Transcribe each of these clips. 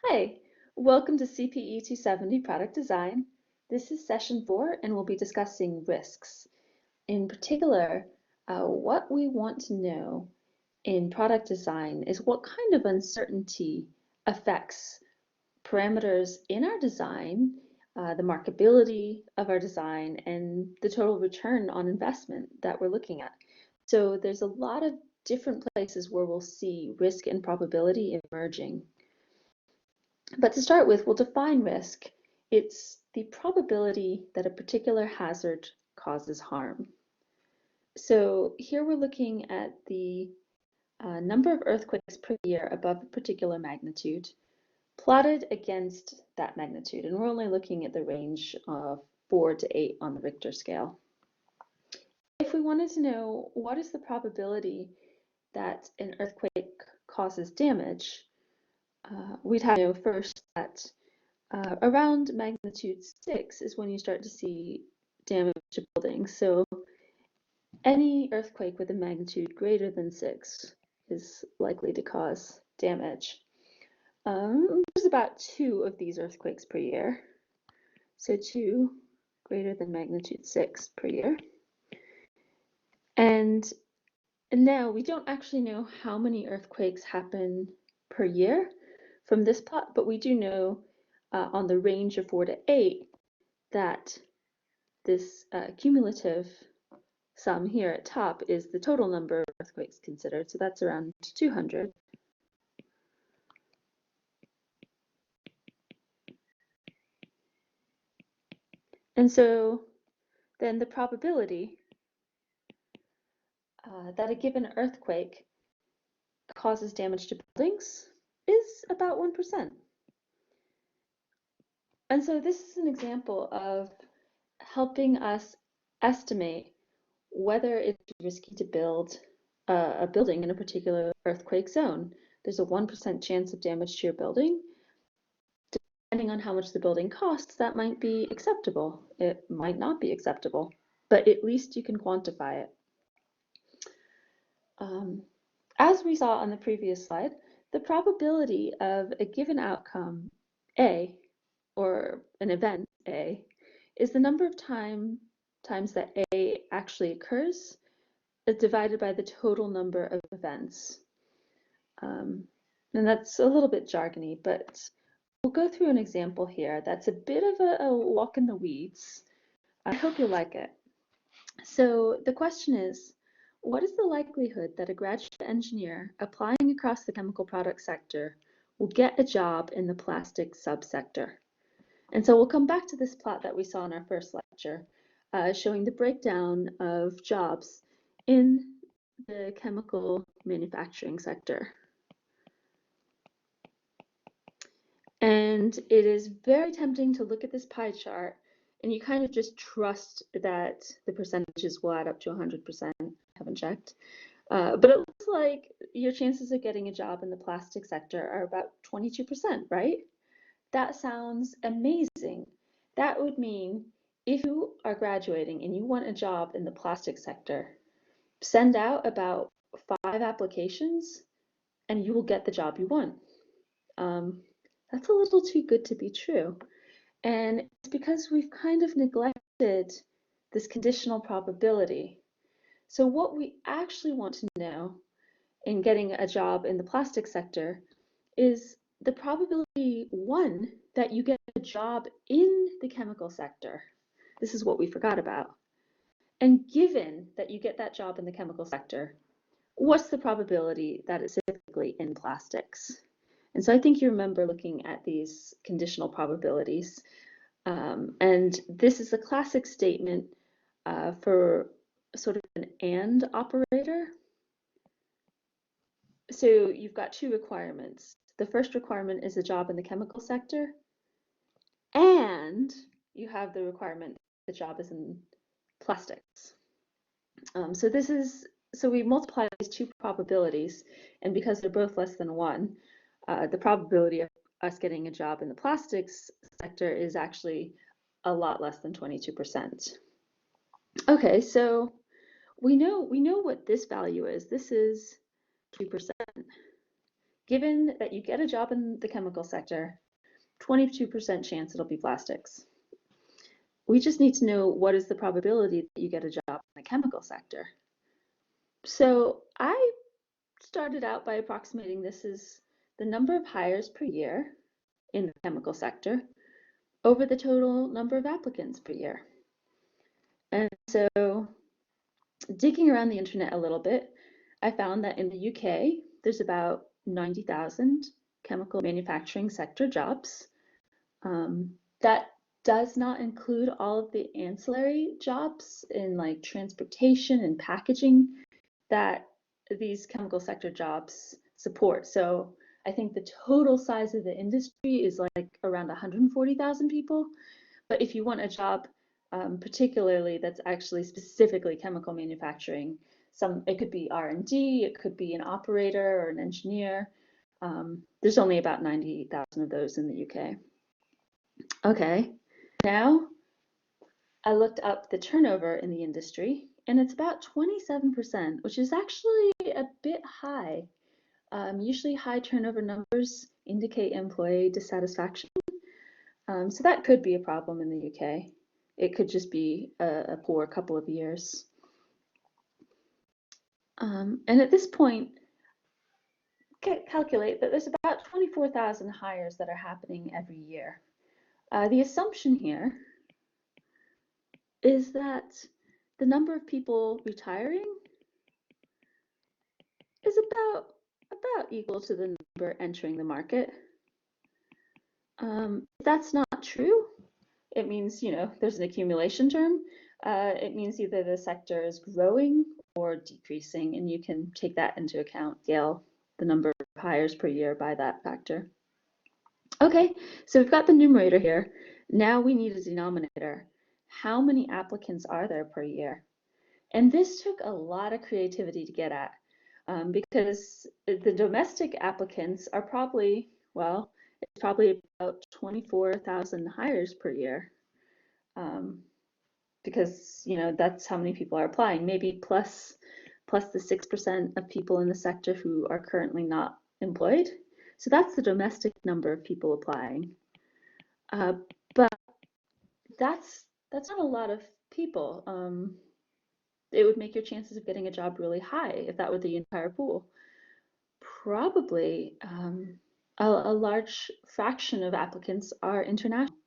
Hi, welcome to CPE 270 Product Design. This is session 4 and we'll be discussing risks. In particular, what we want to know in product design is what kind of uncertainty affects parameters in our design, the marketability of our design, and the total return on investment that we're looking at. So there's a lot of different places where we'll see risk and probability emerging. But to start with, we'll define risk. It's the probability that a particular hazard causes harm. So here we're looking at the number of earthquakes per year above a particular magnitude, plotted against that magnitude. And we're only looking at the range of 4 to 8 on the Richter scale. If we wanted to know what is the probability that an earthquake causes damage, we'd have to know first that around magnitude 6 is when you start to see damage to buildings. So any earthquake with a magnitude greater than 6 is likely to cause damage. There's about 2 of these earthquakes per year. So 2 greater than magnitude 6 per year. And now we don't actually know how many earthquakes happen per year from this plot, but we do know on the range of 4 to 8 that this cumulative sum here at top is the total number of earthquakes considered, so that's around 200. And so then the probability that a given earthquake causes damage to buildings is about 1%. And so this is an example of helping us estimate whether it's risky to build a building in a particular earthquake zone. There's a 1% chance of damage to your building. Depending on how much the building costs, that might be acceptable. It might not be acceptable, but at least you can quantify it. As we saw on the previous slide, the probability of a given outcome A, or an event A, is the number of times that A actually occurs divided by the total number of events. And that's a little bit jargony, but we'll go through an example here that's a bit of a walk in the weeds. I hope you'll like it. So the question is, what is the likelihood that a graduate engineer applying across the chemical product sector will get a job in the plastic subsector? And so we'll come back to this plot that we saw in our first lecture, showing the breakdown of jobs in the chemical manufacturing sector. And it is very tempting to look at this pie chart and you kind of just trust that the percentages will add up to 100%. I haven't checked. But it looks like your chances of getting a job in the plastic sector are about 22%, right? That sounds amazing. That would mean if you are graduating and you want a job in the plastic sector, send out about 5 applications and you will get the job you want. That's a little too good to be true. And it's because we've kind of neglected this conditional probability. So what we actually want to know in getting a job in the plastic sector is the probability, 1, that you get a job in the chemical sector. This is what we forgot about. And given that you get that job in the chemical sector, what's the probability that it's specifically in plastics? And so I think you remember looking at these conditional probabilities. And this is a classic statement for sort of an AND operator. So you've got 2 requirements. The first requirement is a job in the chemical sector, and you have the requirement the job is in plastics. So we multiply these 2 probabilities, and because they're both less than 1, the probability of us getting a job in the plastics sector is actually a lot less than 22%. Okay, so we know what this value is. This is 2%. given that you get a job in the chemical sector, 22% chance it'll be plastics. We just need to know what is the probability that you get a job in the chemical sector. So I started out by approximating this is the number of hires per year in the chemical sector over the total number of applicants per year. And so digging around the internet a little bit, I found that in the UK, there's about 90,000 chemical manufacturing sector jobs. That does not include all of the ancillary jobs in like transportation and packaging that these chemical sector jobs support. So I think the total size of the industry is like around 140,000 people. But if you want a job particularly that's actually specifically chemical manufacturing, it could be R&D, it could be an operator or an engineer. There's only about 90,000 of those in the UK. Okay, now I looked up the turnover in the industry, and it's about 27%, which is actually a bit high. Usually high turnover numbers indicate employee dissatisfaction. So that could be a problem in the UK. It could just be a poor couple of years. And at this point, calculate that there's about 24,000 hires that are happening every year. The assumption here is that the number of people retiring is about equal to the number entering the market. If that's not true, it means, there's an accumulation term. It means either the sector is growing or decreasing, and you can take that into account, scale the number of hires per year by that factor. Okay, so we've got the numerator here. Now we need a denominator. How many applicants are there per year? And this took a lot of creativity to get at, because the domestic applicants are probably, well, it's probably about 24,000 hires per year, because that's how many people are applying, maybe plus the 6% of people in the sector who are currently not employed. So that's the domestic number of people applying. But that's not a lot of people. It would make your chances of getting a job really high if that were the entire pool. Probably a large fraction of applicants are international.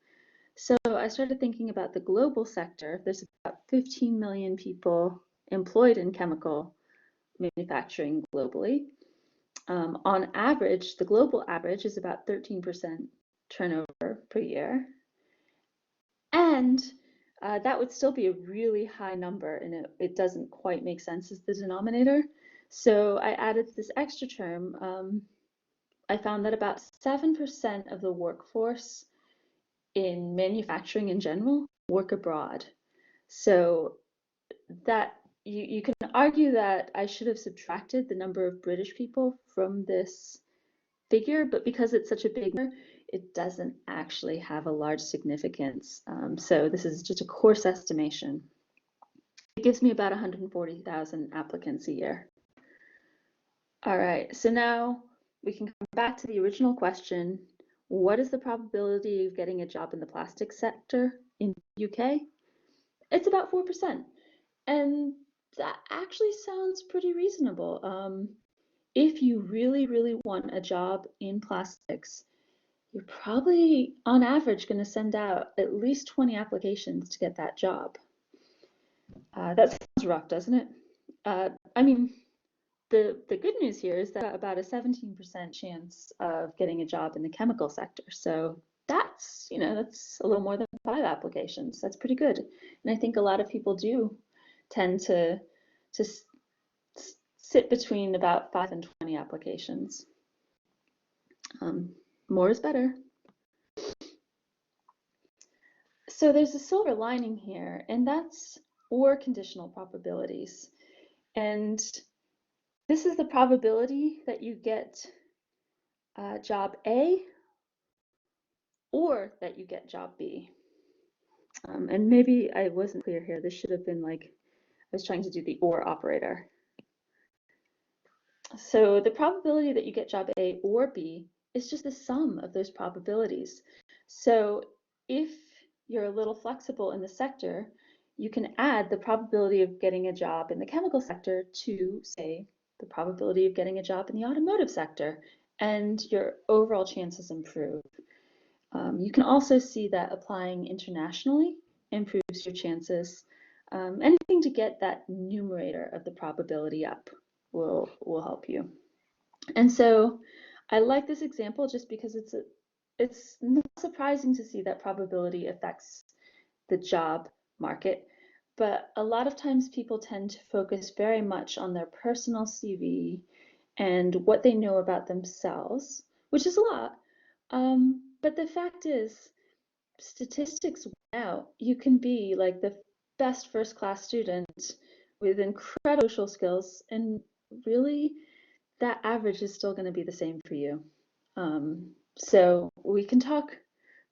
So I started thinking about the global sector. There's about 15 million people employed in chemical manufacturing globally. On average, the global average is about 13% turnover per year. And that would still be a really high number, and it doesn't quite make sense as the denominator. So I added this extra term. I found that about 7% of the workforce in manufacturing in general work abroad. So that you can argue that I should have subtracted the number of British people from this figure, but because it's such a big number, it doesn't actually have a large significance. So this is just a coarse estimation. It gives me about 140,000 applicants a year. All right, so now we can come back to the original question. What is the probability of getting a job in the plastics sector in the UK? It's about 4%. And that actually sounds pretty reasonable. If you really, really want a job in plastics, you're probably, on average, going to send out at least 20 applications to get that job. That sounds rough, doesn't it? I mean, the good news here is that about a 17% chance of getting a job in the chemical sector. So that's, that's a little more than 5 applications. That's pretty good. And I think a lot of people do tend to sit between about 5 and 20 applications. More is better. So there's a silver lining here, and that's or conditional probabilities. And this is the probability that you get job A or that you get job B. And maybe I wasn't clear here. This should have been like, I was trying to do the or operator. So the probability that you get job A or B is just the sum of those probabilities. So if you're a little flexible in the sector, you can add the probability of getting a job in the chemical sector to, say, the probability of getting a job in the automotive sector, and your overall chances improve. You can also see that applying internationally improves your chances. Anything to get that numerator of the probability up will help you. And so I like this example just because it's not surprising to see that probability affects the job market, but a lot of times people tend to focus very much on their personal CV and what they know about themselves, which is a lot. But the fact is, statistics win out. You can be like the best first class student with incredible social skills, and really that average is still going to be the same for you. So we can talk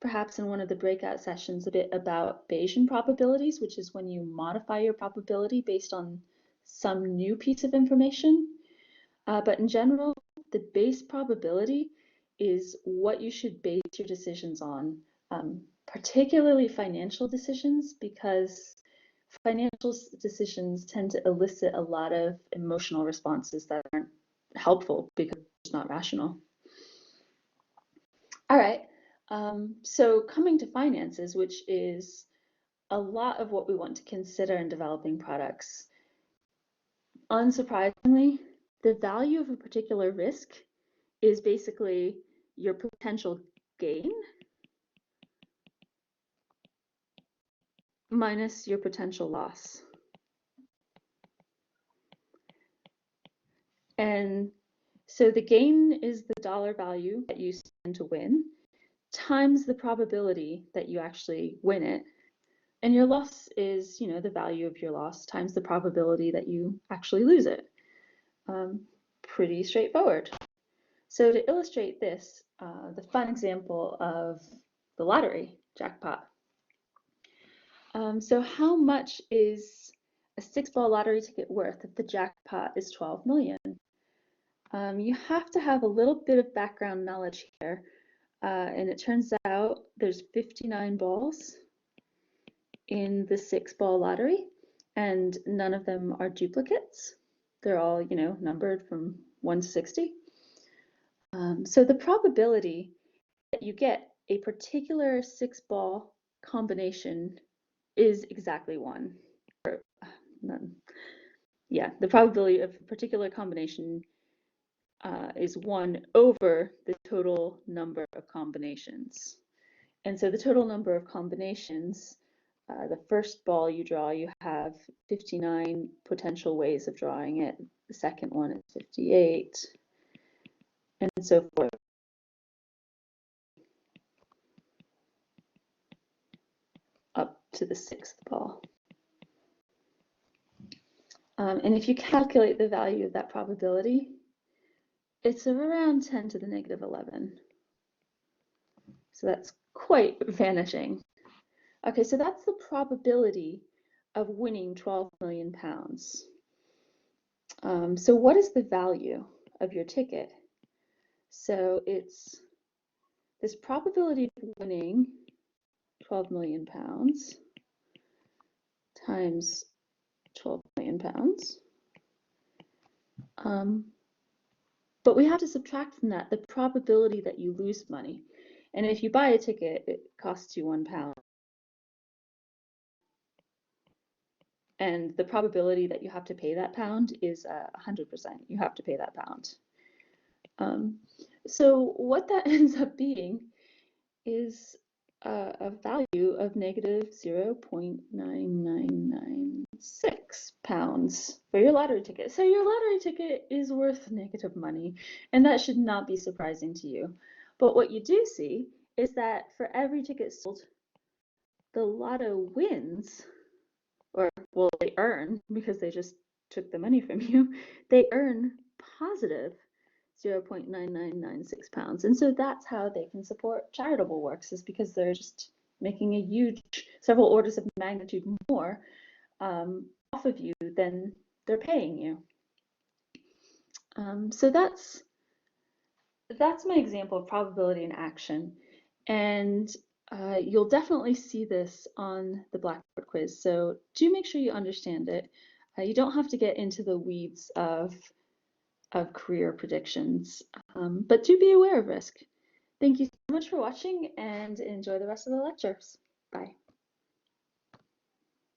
perhaps in one of the breakout sessions a bit about Bayesian probabilities, which is when you modify your probability based on some new piece of information. But in general, the base probability is what you should base your decisions on, particularly financial decisions, because financial decisions tend to elicit a lot of emotional responses that aren't helpful because it's not rational. All right, so coming to finances, which is a lot of what we want to consider in developing products. Unsurprisingly, the value of a particular risk is basically your potential gain minus your potential loss. And so the gain is the dollar value that you stand to win times the probability that you actually win it. And your loss is, the value of your loss times the probability that you actually lose it. Pretty straightforward. So to illustrate this, the fun example of the lottery jackpot. So how much is a 6-ball lottery ticket worth if the jackpot is 12 million? You have to have a little bit of background knowledge here. And it turns out there's 59 balls in the 6-ball lottery, and none of them are duplicates. They're all, numbered from 1 to 60. So the probability that you get a particular 6-ball combination is exactly 1. Or none. Yeah, the probability of a particular combination is 1 over the total number of combinations. And so the total number of combinations, the first ball you draw, you have 59 potential ways of drawing it. The second one is 58, and so forth. Up to the 6th ball. And if you calculate the value of that probability, it's around 10 to the negative 11. So that's quite vanishing. Okay, so that's the probability of winning 12 million pounds. So what is the value of your ticket? So it's this probability of winning 12 million pounds times 12 million pounds. But we have to subtract from that the probability that you lose money. And if you buy a ticket, it costs you £1. And the probability that you have to pay that pound is 100%. You have to pay that pound. So what that ends up being is a value of negative 0.9996 pounds for your lottery ticket. So your lottery ticket is worth negative money, and that should not be surprising to you. But what you do see is that for every ticket sold, the lotto wins, or well, they earn, because they just took the money from you, they earn positive 0.9996 pounds. And so that's how they can support charitable works, is because they're just making a huge, several orders of magnitude more off of you than they're paying you. So that's my example of probability in action. And you'll definitely see this on the Blackboard quiz. So do make sure you understand it. You don't have to get into the weeds of career predictions, but do be aware of risk. Thank you so much for watching and enjoy the rest of the lectures. Bye.